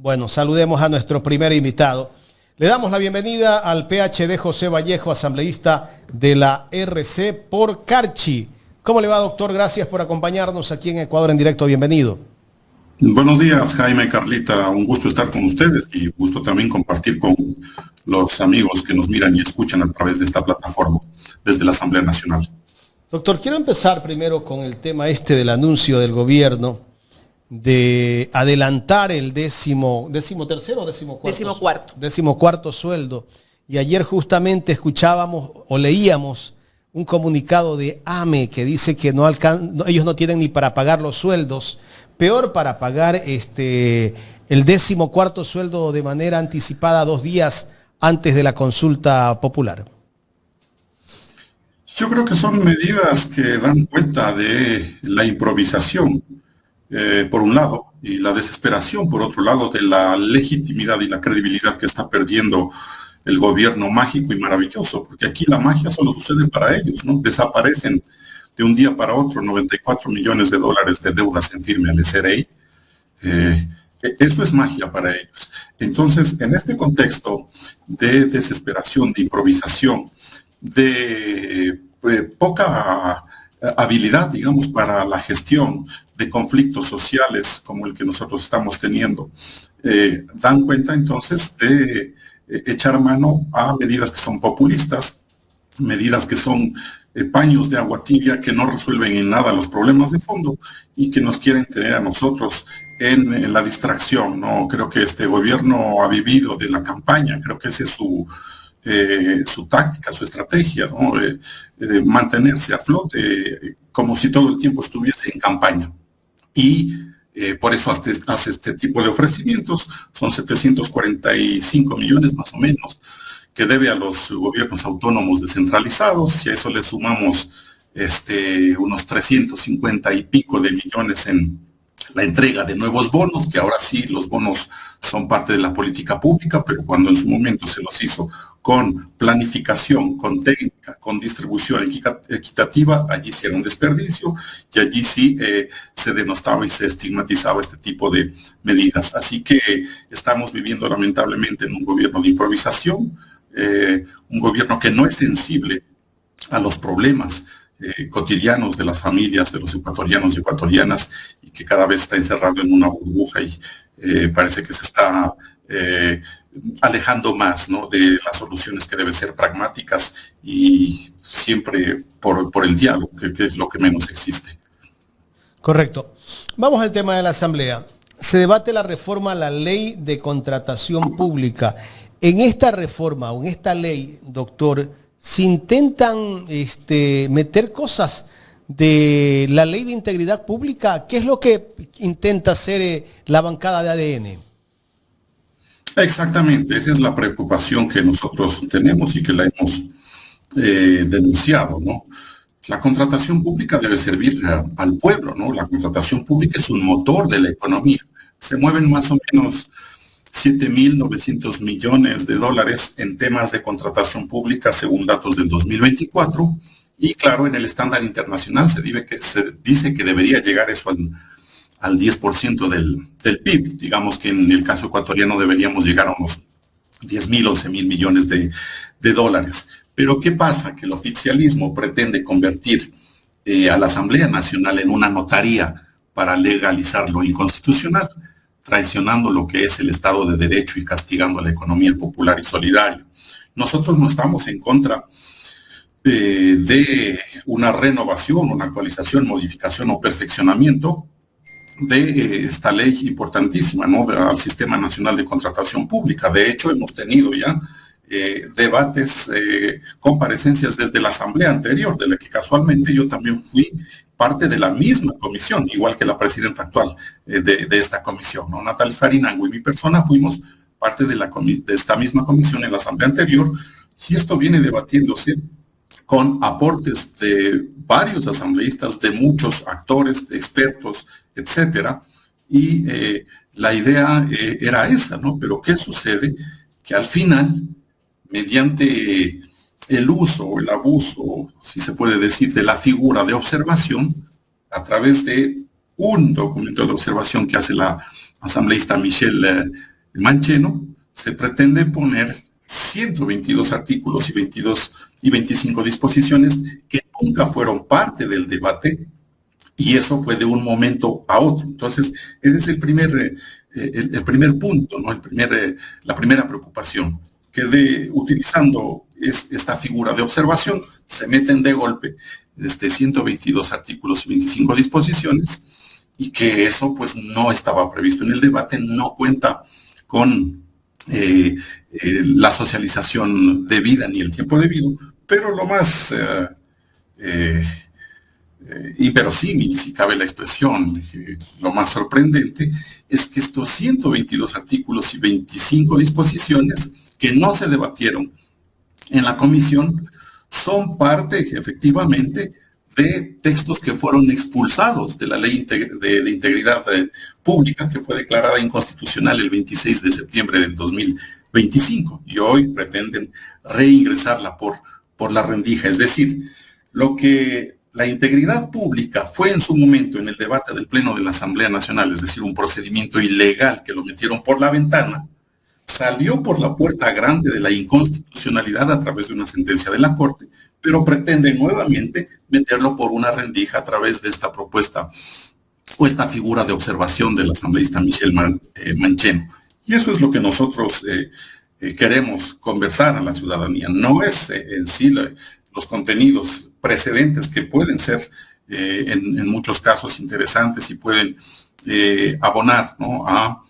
Bueno, saludemos a nuestro primer invitado. Le damos la bienvenida al PhD José Vallejo, asambleísta de la RC por Carchi. ¿Cómo le va, doctor? Gracias por acompañarnos aquí en Ecuador en directo. Bienvenido. Buenos días, Jaime y Carlita. Un gusto estar con ustedes y un gusto también compartir con los amigos que nos miran y escuchan a través de esta plataforma desde la Asamblea Nacional. Doctor, quiero empezar primero con el tema del anuncio del gobierno de adelantar el decimocuarto sueldo. Y ayer justamente escuchábamos o leíamos un comunicado de AME que dice que ellos no tienen ni para pagar los sueldos, peor para pagar el 14º sueldo de manera anticipada 2 días antes de la consulta popular. Yo creo que son medidas que dan cuenta de la improvisación, por un lado, y la desesperación, por otro lado, de la legitimidad y la credibilidad que está perdiendo el gobierno mágico y maravilloso, porque aquí la magia solo sucede para ellos, ¿no? Desaparecen de un día para otro 94 millones de dólares de deudas en firme al SRI. Eso es magia para ellos. Entonces, en este contexto de desesperación, de improvisación, de poca habilidad, digamos, para la gestión de conflictos sociales como el que nosotros estamos teniendo, dan cuenta entonces de echar mano a medidas que son populistas, medidas que son paños de agua tibia que no resuelven en nada los problemas de fondo y que nos quieren tener a nosotros en la distracción, ¿no? Creo que este gobierno ha vivido de la campaña, creo que esa es su táctica, su estrategia, ¿no? Mantenerse a flote como si todo el tiempo estuviese en campaña. Y por eso hace este tipo de ofrecimientos. Son 745 millones más o menos que debe a los gobiernos autónomos descentralizados. Si a eso le sumamos unos 350 y pico de millones en la entrega de nuevos bonos, que ahora sí los bonos son parte de la política pública, pero cuando en su momento se los hizo con planificación, con técnica, con distribución equitativa, allí sí era un desperdicio y allí sí se denostaba y se estigmatizaba este tipo de medidas. Así que estamos viviendo lamentablemente en un gobierno de improvisación, un gobierno que no es sensible a los problemas cotidianos de las familias, de los ecuatorianos y ecuatorianas, y que cada vez está encerrado en una burbuja y parece que se está alejando más, ¿no?, de las soluciones que deben ser pragmáticas y siempre por el diálogo, que es lo que menos existe. Correcto. Vamos al tema de la Asamblea. Se debate la reforma a la ley de contratación pública. En esta reforma o en esta ley, doctor, se intentan meter cosas de la ley de integridad pública. ¿Qué es lo que intenta hacer la bancada de ADN? Exactamente, esa es la preocupación que nosotros tenemos y que la hemos denunciado, ¿no? La contratación pública debe servir al pueblo, ¿no? La contratación pública es un motor de la economía. Se mueven más o menos 7.900 millones de dólares en temas de contratación pública según datos del 2024 y claro, en el estándar internacional se dice que debería llegar eso al 10% del PIB. Digamos que en el caso ecuatoriano deberíamos llegar a unos 10.000, 11.000 millones de dólares. Pero ¿qué pasa? Que el oficialismo pretende convertir a la Asamblea Nacional en una notaría para legalizar lo inconstitucional, traicionando lo que es el Estado de Derecho y castigando a la economía popular y solidaria. Nosotros no estamos en contra de una renovación, una actualización, modificación o perfeccionamiento de esta ley importantísima, ¿no?, al Sistema Nacional de Contratación Pública. De hecho, hemos tenido ya debates, comparecencias desde la asamblea anterior, de la que casualmente yo también fui parte de la misma comisión, igual que la presidenta actual de esta comisión, ¿no? Natalia Farinango y mi persona fuimos parte de esta misma comisión en la asamblea anterior, y esto viene debatiéndose con aportes de varios asambleístas, de muchos actores, de expertos, etcétera, y la idea era esa, ¿no? Pero ¿qué sucede? Que al final, mediante el uso o el abuso, si se puede decir, de la figura de observación, a través de un documento de observación que hace la asambleísta Michelle Mancheno, se pretende poner 122 artículos y 25 disposiciones que nunca fueron parte del debate, y eso fue de un momento a otro. Entonces, ese es el primer punto, ¿no? La primera preocupación, que utilizando esta figura de observación, se meten de golpe 122 artículos y 25 disposiciones, y que eso pues no estaba previsto en el debate, no cuenta con la socialización debida ni el tiempo debido, pero lo más inverosímil, si cabe la expresión, lo más sorprendente, es que estos 122 artículos y 25 disposiciones que no se debatieron en la comisión son parte, efectivamente, de textos que fueron expulsados de la Ley de Integridad Pública, que fue declarada inconstitucional el 26 de septiembre del 2025, y hoy pretenden reingresarla por la rendija. Es decir, lo que la integridad pública fue en su momento en el debate del Pleno de la Asamblea Nacional, es decir, un procedimiento ilegal que lo metieron por la ventana, salió por la puerta grande de la inconstitucionalidad a través de una sentencia de la Corte, pero pretende nuevamente meterlo por una rendija a través de esta propuesta o esta figura de observación del asambleísta Michel Mancheno. Y eso es lo que nosotros queremos conversar a la ciudadanía. No es en sí los contenidos precedentes, que pueden ser en muchos casos interesantes y pueden abonar, ¿no?, a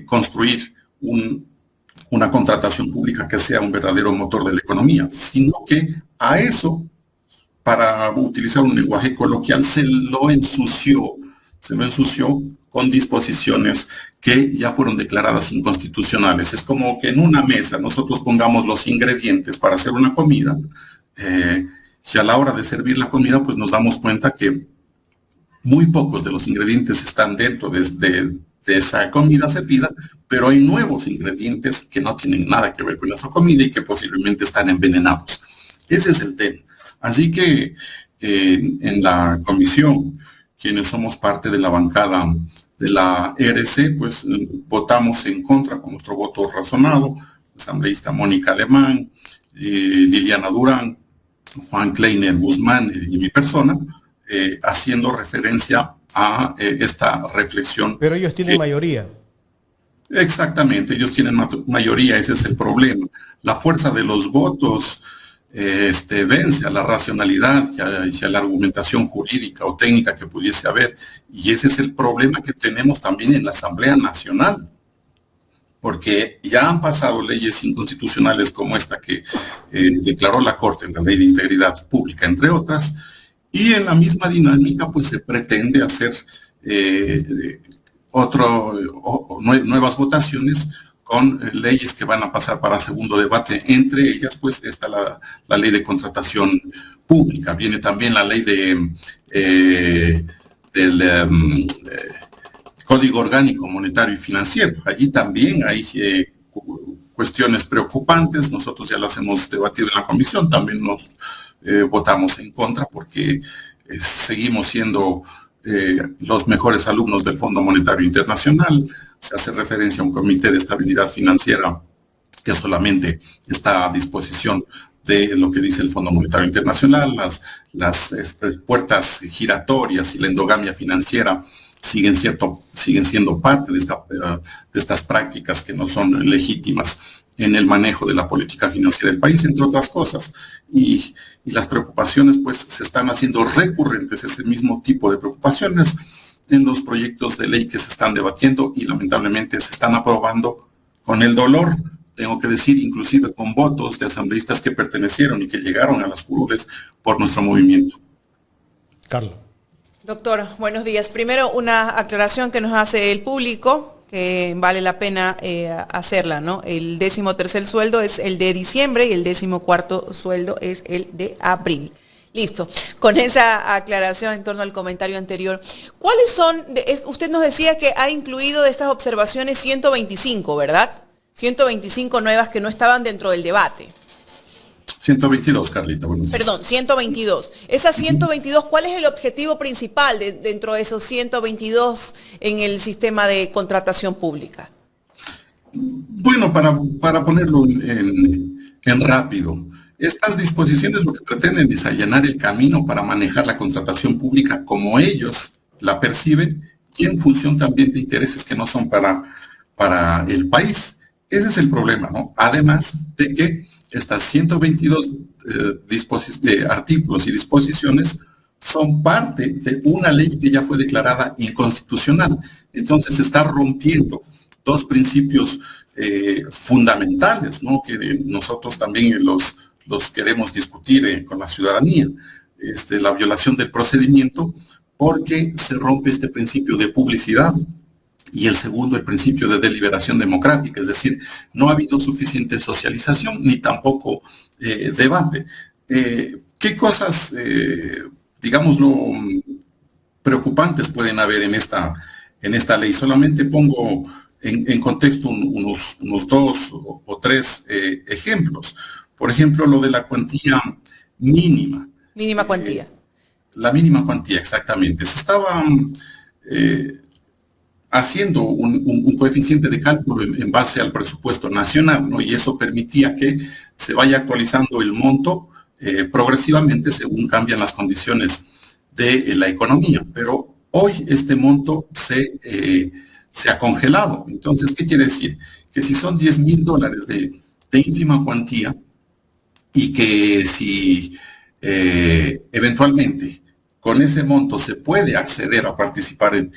construir una contratación pública que sea un verdadero motor de la economía, sino que a eso, para utilizar un lenguaje coloquial, se lo ensució con disposiciones que ya fueron declaradas inconstitucionales. Es como que en una mesa nosotros pongamos los ingredientes para hacer una comida, si a la hora de servir la comida, pues nos damos cuenta que muy pocos de los ingredientes están dentro de esa comida servida, pero hay nuevos ingredientes que no tienen nada que ver con esa comida y que posiblemente están envenenados. Ese es el tema. Así que en la comisión, quienes somos parte de la bancada de la ERC, pues votamos en contra con nuestro voto razonado, la asambleísta Mónica Alemán, Liliana Durán, Juan Kleiner Guzmán y mi persona, haciendo referencia a esta reflexión. Pero ellos tienen mayoría. Exactamente, ellos tienen mayoría, ese es el problema. La fuerza de los votos vence a la racionalidad y a la argumentación jurídica o técnica que pudiese haber, y ese es el problema que tenemos también en la Asamblea Nacional, porque ya han pasado leyes inconstitucionales como esta que declaró la Corte en la Ley de Integridad Pública, entre otras, y en la misma dinámica pues se pretende hacer nuevas votaciones con leyes que van a pasar para segundo debate. Entre ellas pues está la Ley de Contratación Pública, viene también la ley del Código Orgánico Monetario y Financiero. Allí también hay cuestiones preocupantes. Nosotros ya las hemos debatido en la comisión, también nos votamos en contra porque seguimos siendo los mejores alumnos del Fondo Monetario Internacional. Se hace referencia a un comité de estabilidad financiera que solamente está a disposición de lo que dice el Fondo Monetario Internacional. Las puertas giratorias y la endogamia financiera siguen siendo parte de estas prácticas que no son legítimas en el manejo de la política financiera del país, entre otras cosas. Y las preocupaciones pues se están haciendo recurrentes, ese mismo tipo de preocupaciones, en los proyectos de ley que se están debatiendo y lamentablemente se están aprobando con el dolor, tengo que decir, inclusive con votos de asambleístas que pertenecieron y que llegaron a las curules por nuestro movimiento. Carlos. Doctor, buenos días. Primero, una aclaración que nos hace el público, que vale la pena hacerla, ¿no? El 13º sueldo es el de diciembre y el 14º sueldo es el de abril. Listo. Con esa aclaración en torno al comentario anterior, ¿cuáles son? Usted nos decía que ha incluido de estas observaciones 125, ¿verdad? 125 nuevas que no estaban dentro del debate. 122, Carlita. Perdón, 122. Esas 122, ¿cuál es el objetivo principal dentro de esos 122 en el sistema de contratación pública? Bueno, para ponerlo en rápido, estas disposiciones lo que pretenden es allanar el camino para manejar la contratación pública como ellos la perciben y en función también de intereses que no son para el país. Ese es el problema, ¿no? Además de que estas 122 artículos y disposiciones son parte de una ley que ya fue declarada inconstitucional. Entonces se está rompiendo dos principios fundamentales, ¿no? Que nosotros también los queremos discutir con la ciudadanía. La violación del procedimiento, porque se rompe este principio de publicidad, y el segundo, el principio de deliberación democrática, es decir, no ha habido suficiente socialización ni tampoco debate. ¿Qué cosas, digámoslo, preocupantes pueden haber en esta ley? Solamente pongo en contexto unos dos o tres ejemplos. Por ejemplo, lo de la cuantía mínima. Mínima cuantía. La mínima cuantía, exactamente. Se estaba haciendo un coeficiente de cálculo en base al presupuesto nacional, ¿no? Y eso permitía que se vaya actualizando el monto progresivamente según cambian las condiciones de la economía. Pero hoy este monto se ha congelado. Entonces, ¿qué quiere decir? Que si son $10,000 de ínfima cuantía y que si eventualmente con ese monto se puede acceder a participar en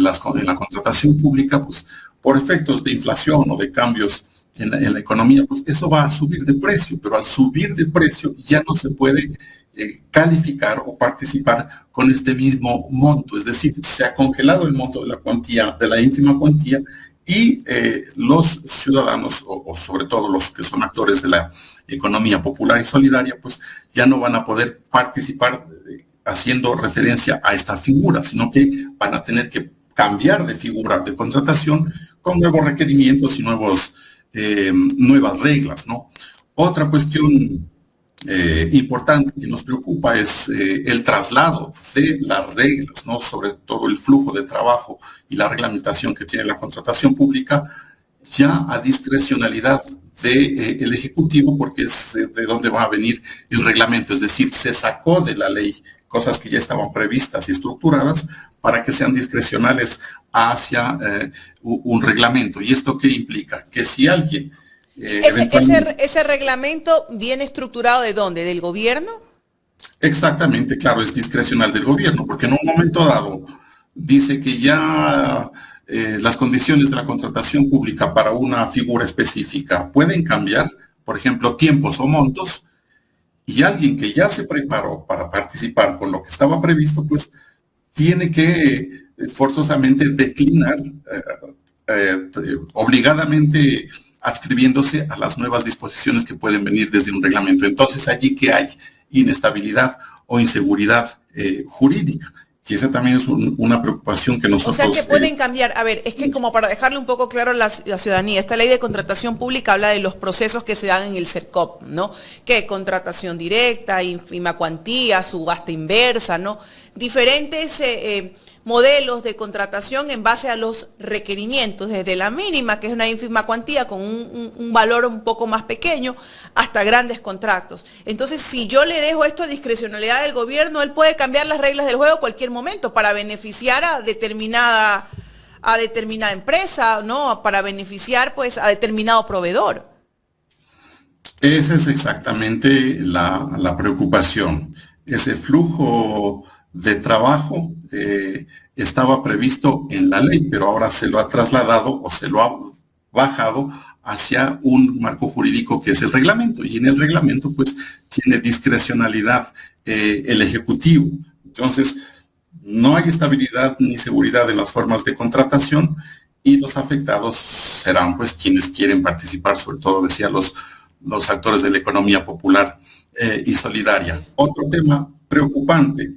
la contratación pública, pues por efectos de inflación o de cambios en la economía, pues eso va a subir de precio, pero al subir de precio ya no se puede calificar o participar con este mismo monto, es decir, se ha congelado el monto de la cuantía, de la ínfima cuantía, y los ciudadanos, o sobre todo los que son actores de la economía popular y solidaria, pues ya no van a poder participar haciendo referencia a esta figura, sino que van a tener que cambiar de figura de contratación con nuevos requerimientos y nuevas reglas, ¿no? Otra cuestión importante que nos preocupa es el traslado de las reglas, ¿no? Sobre todo el flujo de trabajo y la reglamentación que tiene la contratación pública ya a discrecionalidad del Ejecutivo, porque es de donde va a venir el reglamento, es decir, se sacó de la ley cosas que ya estaban previstas y estructuradas para que sean discrecionales hacia un reglamento. ¿Y esto qué implica? Que si alguien... ¿Ese reglamento viene estructurado de dónde? ¿Del gobierno? Exactamente, claro, es discrecional del gobierno, porque en un momento dado dice que ya las condiciones de la contratación pública para una figura específica pueden cambiar, por ejemplo, tiempos o montos, y alguien que ya se preparó para participar con lo que estaba previsto, pues tiene que forzosamente declinar, obligadamente adscribiéndose a las nuevas disposiciones que pueden venir desde un reglamento. Entonces allí que hay inestabilidad o inseguridad jurídica. Y esa también es una preocupación que nosotros... O sea, que pueden cambiar. A ver, es que como para dejarle un poco claro a la ciudadanía, esta ley de contratación pública habla de los procesos que se dan en el CERCOP, ¿no? Que contratación directa, ínfima cuantía, subasta inversa, ¿no? Diferentes modelos de contratación en base a los requerimientos, desde la mínima, que es una ínfima cuantía con un valor un poco más pequeño, hasta grandes contratos. Entonces, si yo le dejo esto a discrecionalidad del gobierno, él puede cambiar las reglas del juego a cualquier momento para beneficiar a determinada empresa, ¿no? Para beneficiar pues a determinado proveedor. Esa es exactamente la preocupación. Ese flujo de trabajo estaba previsto en la ley, pero ahora se lo ha trasladado o se lo ha bajado hacia un marco jurídico que es el reglamento, y en el reglamento pues tiene discrecionalidad el Ejecutivo. Entonces no hay estabilidad ni seguridad en las formas de contratación, y los afectados serán pues quienes quieren participar, sobre todo decía los actores de la economía popular y solidaria. Otro tema preocupante.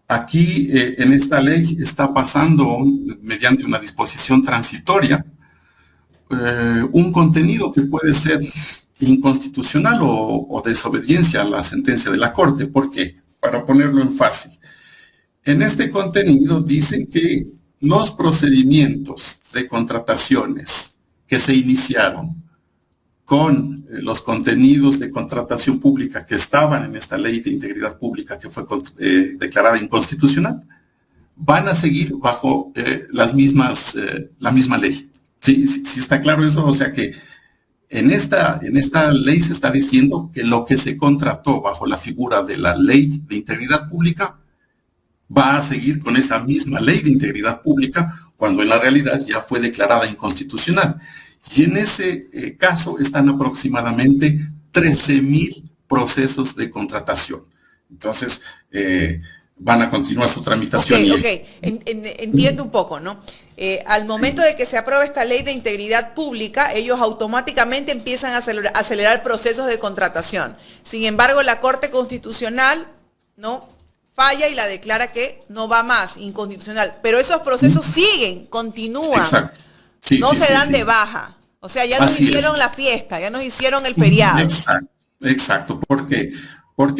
Aquí en esta ley está pasando, mediante una disposición transitoria, un contenido que puede ser inconstitucional o desobediencia a la sentencia de la Corte. ¿Por qué? Para ponerlo en fácil. En este contenido dicen que los procedimientos de contrataciones que se iniciaron con los contenidos de contratación pública que estaban en esta ley de integridad pública que fue declarada inconstitucional, van a seguir bajo la misma ley. Sí, está claro eso, o sea que en esta ley se está diciendo que lo que se contrató bajo la figura de la ley de integridad pública va a seguir con esa misma ley de integridad pública cuando en la realidad ya fue declarada inconstitucional. Y en ese caso están aproximadamente 13,000 procesos de contratación. Entonces, van a continuar su tramitación. Entiendo un poco, ¿no? Al momento de que se apruebe esta ley de integridad pública, ellos automáticamente empiezan a acelerar procesos de contratación. Sin embargo, la Corte Constitucional, ¿no?, falla y la declara que no va más, inconstitucional. Pero esos procesos siguen, continúan. Exacto. No se dan de baja. O sea, ya nos hicieron la fiesta, ya nos hicieron el feriado. Exacto. Porque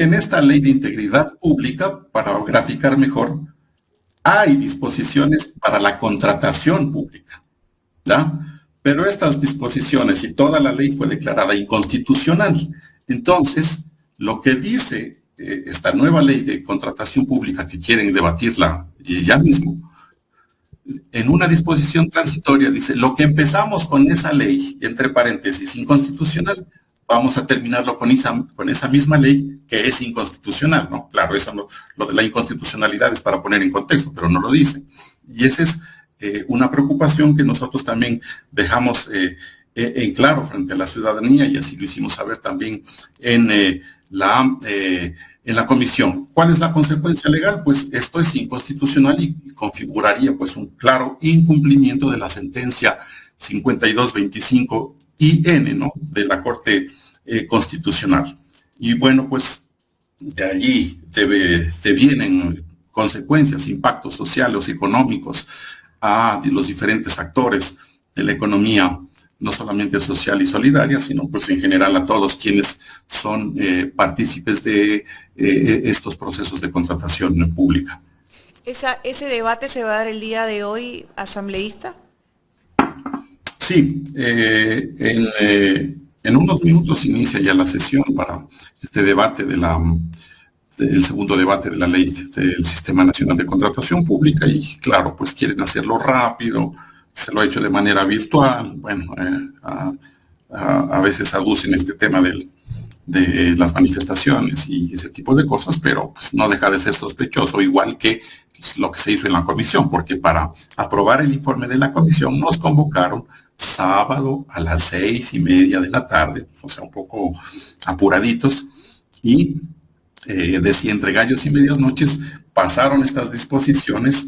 en esta ley de integridad pública, para graficar mejor, hay disposiciones para la contratación pública, ¿ya? Pero estas disposiciones y toda la ley fue declarada inconstitucional. Entonces, lo que dice esta nueva ley de contratación pública que quieren debatirla ya mismo, en una disposición transitoria dice, lo que empezamos con esa ley, entre paréntesis, inconstitucional, vamos a terminarlo con esa misma ley que es inconstitucional, ¿no? Claro, eso no, lo de la inconstitucionalidad es para poner en contexto, pero no lo dice. Y esa es una preocupación que nosotros también dejamos en claro frente a la ciudadanía y así lo hicimos saber también en la comisión. ¿Cuál es la consecuencia legal? Pues esto es inconstitucional y configuraría pues un claro incumplimiento de la sentencia 5225 IN, ¿no?, de la Corte Constitucional. Y bueno, pues de allí te vienen consecuencias, impactos sociales, económicos a los diferentes actores de la economía, no solamente social y solidaria, sino pues en general a todos quienes son partícipes de estos procesos de contratación pública. ¿Ese debate se va a dar el día de hoy, asambleísta? Sí, en unos minutos inicia ya la sesión para este debate el segundo debate de la ley del Sistema Nacional de Contratación Pública y claro, pues quieren hacerlo rápido, se lo ha hecho de manera virtual, bueno, a veces aducen este tema de las manifestaciones y ese tipo de cosas, pero pues no deja de ser sospechoso, igual que lo que se hizo en la comisión, porque para aprobar el informe de la comisión nos convocaron sábado a las 6:30 de la tarde, o sea, un poco apuraditos, y decía entre gallos y medias noches pasaron estas disposiciones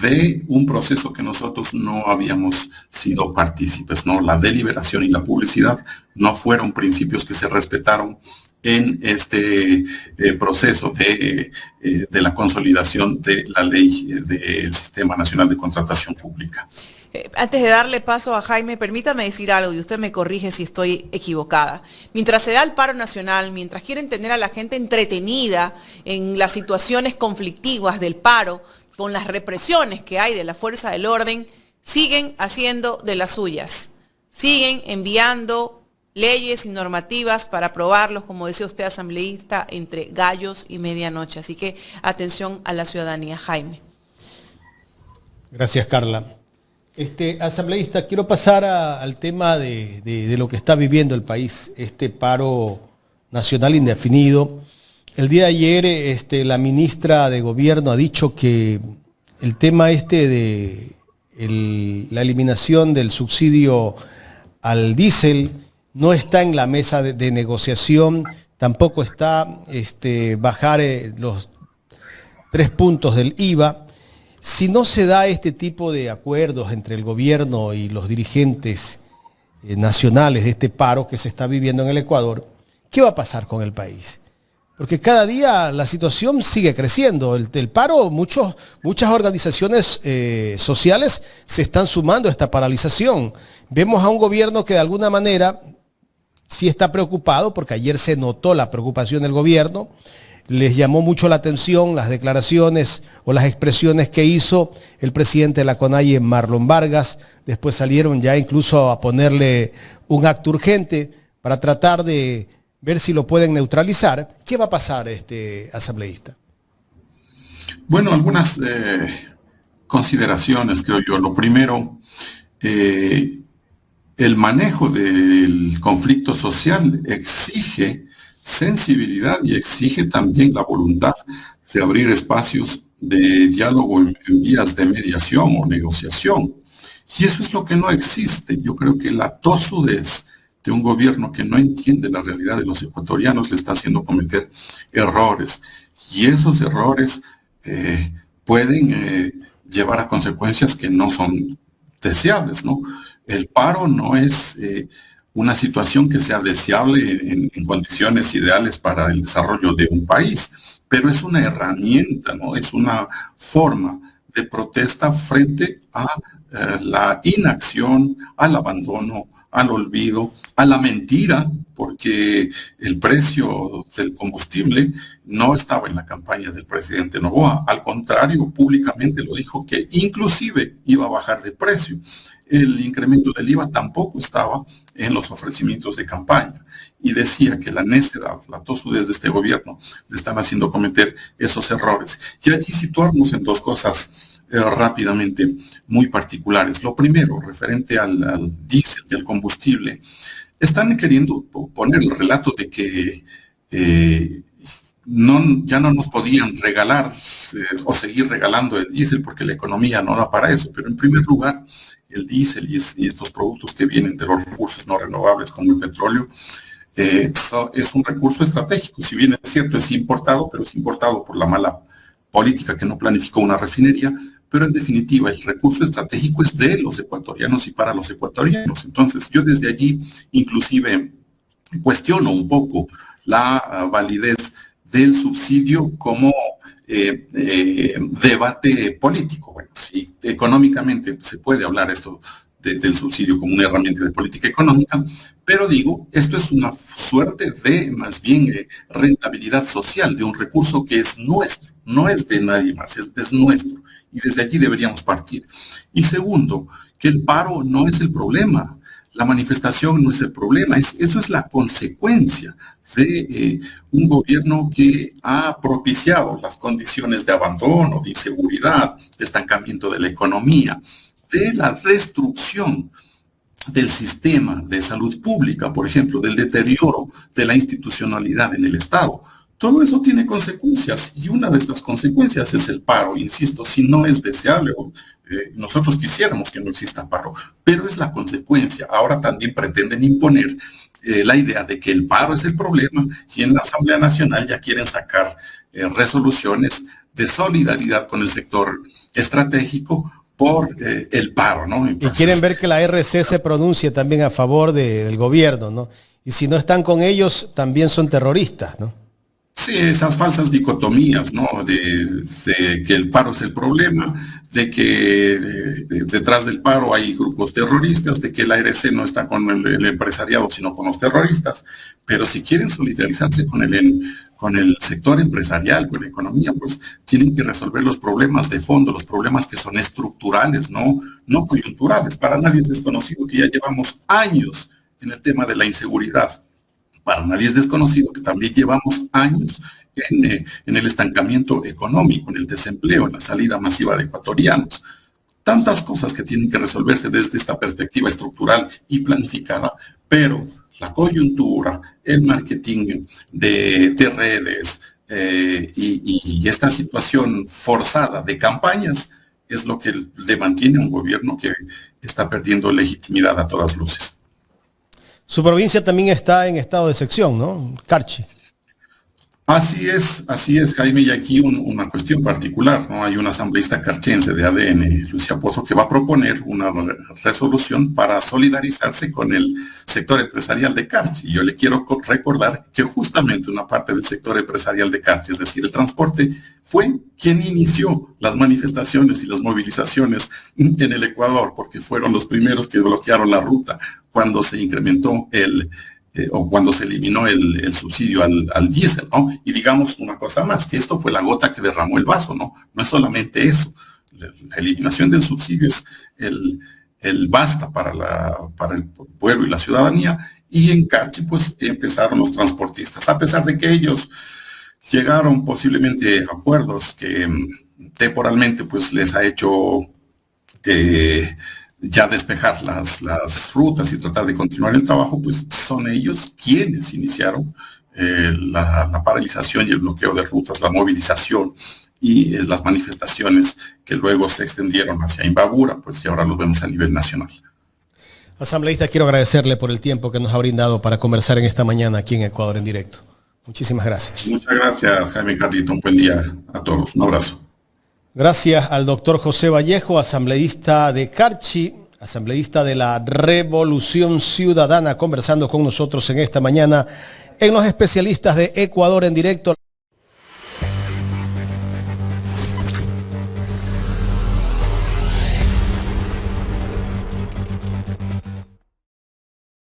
de un proceso que nosotros no habíamos sido partícipes, ¿no? La deliberación y la publicidad no fueron principios que se respetaron en este proceso de la consolidación de la ley del Sistema Nacional de Contratación Pública. Antes de darle paso a Jaime, permítame decir algo y usted me corrige si estoy equivocada. Mientras se da el paro nacional, mientras quieren tener a la gente entretenida en las situaciones conflictivas del paro, con las represiones que hay de la fuerza del orden, siguen haciendo de las suyas. Siguen enviando leyes y normativas para aprobarlos, como decía usted, asambleísta, entre gallos y medianoche. Así que atención a la ciudadanía. Jaime. Gracias, Carla. Asambleísta, quiero pasar al tema de lo que está viviendo el país, este paro nacional indefinido. El día de ayer la ministra de Gobierno ha dicho que el tema de la eliminación del subsidio al diésel no está en la mesa de negociación, tampoco está bajar los 3 puntos del IVA. Si no se da este tipo de acuerdos entre el gobierno y los dirigentes nacionales de este paro que se está viviendo en el Ecuador, ¿qué va a pasar con el país? Porque cada día la situación sigue creciendo. El paro, muchas organizaciones sociales se están sumando a esta paralización. Vemos a un gobierno que de alguna manera sí está preocupado, porque ayer se notó la preocupación del gobierno, les llamó mucho la atención las declaraciones o las expresiones que hizo el presidente de la CONAIE, Marlon Vargas. Después salieron ya incluso a ponerle un acto urgente para tratar de ver si lo pueden neutralizar. ¿Qué va a pasar, asambleísta? Bueno, algunas consideraciones, creo yo. Lo primero, el manejo del conflicto social exige sensibilidad y exige también la voluntad de abrir espacios de diálogo en vías de mediación o negociación. Y eso es lo que no existe. Yo creo que la tosudez de un gobierno que no entiende la realidad de los ecuatorianos le está haciendo cometer errores. Y esos errores pueden llevar a consecuencias que no son deseables, ¿no? El paro no es una situación que sea deseable en condiciones ideales para el desarrollo de un país, pero es una herramienta, ¿no? Es una forma de protesta frente a la inacción, al abandono, al olvido, a la mentira, porque el precio del combustible no estaba en la campaña del presidente Noboa. Al contrario, públicamente lo dijo que inclusive iba a bajar de precio. El incremento del IVA tampoco estaba en los ofrecimientos de campaña. Y decía que la necedad, la tosudez de este gobierno le están haciendo cometer esos errores. Y allí situarnos en dos cosas rápidamente muy particulares. Lo primero, referente al diésel y al combustible, están queriendo poner el relato de que ya no nos podían regalar o seguir regalando el diésel porque la economía no da para eso, pero en primer lugar, el diésel y estos productos que vienen de los recursos no renovables como el petróleo, es un recurso estratégico. Si bien es cierto, es importado, pero es importado por la mala política que no planificó una refinería, pero en definitiva el recurso estratégico es de los ecuatorianos y para los ecuatorianos. Entonces yo desde allí inclusive cuestiono un poco la validez del subsidio como debate político. Bueno, si económicamente se puede hablar esto del subsidio como una herramienta de política económica, pero digo, esto es una suerte de más bien rentabilidad social de un recurso que es nuestro, no es de nadie más, es nuestro. Y desde allí deberíamos partir. Y segundo, que el paro no es el problema, la manifestación no es el problema, eso es la consecuencia de un gobierno que ha propiciado las condiciones de abandono, de inseguridad, de estancamiento de la economía, de la destrucción del sistema de salud pública, por ejemplo, del deterioro de la institucionalidad en el Estado. Todo eso tiene consecuencias y una de estas consecuencias es el paro. Insisto, si no es deseable, nosotros quisiéramos que no exista paro, pero es la consecuencia. Ahora también pretenden imponer la idea de que el paro es el problema y en la Asamblea Nacional ya quieren sacar resoluciones de solidaridad con el sector estratégico por el paro, ¿no? Entonces, y quieren ver que la RC se pronuncie también a favor del gobierno, ¿no? Y si no están con ellos, también son terroristas, ¿no? Sí, esas falsas dicotomías, ¿no? De que el paro es el problema, de que detrás del paro hay grupos terroristas, de que la ARC no está con el empresariado, sino con los terroristas. Pero si quieren solidarizarse con el sector empresarial, con la economía, pues tienen que resolver los problemas de fondo, los problemas que son estructurales, no coyunturales. Para nadie es desconocido que ya llevamos años en el tema de la inseguridad. Para nadie es desconocido que también llevamos años en el estancamiento económico, en el desempleo, en la salida masiva de ecuatorianos. Tantas cosas que tienen que resolverse desde esta perspectiva estructural y planificada, pero la coyuntura, el marketing de redes y esta situación forzada de campañas es lo que le mantiene a un gobierno que está perdiendo legitimidad a todas luces. Su provincia también está en estado de sección, ¿no? Carchi. Así es, Jaime, y aquí una cuestión particular, ¿no? Hay una asambleísta carchense de ADN, Lucia Pozo, que va a proponer una resolución para solidarizarse con el sector empresarial de Carchi. Y yo le quiero recordar que justamente una parte del sector empresarial de Carchi, es decir, el transporte, fue quien inició las manifestaciones y las movilizaciones en el Ecuador, porque fueron los primeros que bloquearon la ruta cuando se incrementó el o cuando se eliminó el subsidio al diésel, ¿no? Y digamos una cosa más, que esto fue la gota que derramó el vaso, ¿no? No es solamente eso. La eliminación del subsidio es el basta para el pueblo y la ciudadanía, y en Carchi pues empezaron los transportistas, a pesar de que ellos llegaron posiblemente a acuerdos que temporalmente pues les ha hecho ya despejar las rutas y tratar de continuar el trabajo, pues son ellos quienes iniciaron la paralización y el bloqueo de rutas, la movilización y las manifestaciones que luego se extendieron hacia Imbabura, pues y ahora lo vemos a nivel nacional. Asambleísta, quiero agradecerle por el tiempo que nos ha brindado para conversar en esta mañana aquí en Ecuador en Directo. Muchísimas gracias. Muchas gracias, Jaime Carlito. Un buen día a todos. Un abrazo. Gracias al doctor José Vallejo, asambleísta de Carchi, asambleísta de la Revolución Ciudadana, conversando con nosotros en esta mañana en Los Especialistas de Ecuador en Directo.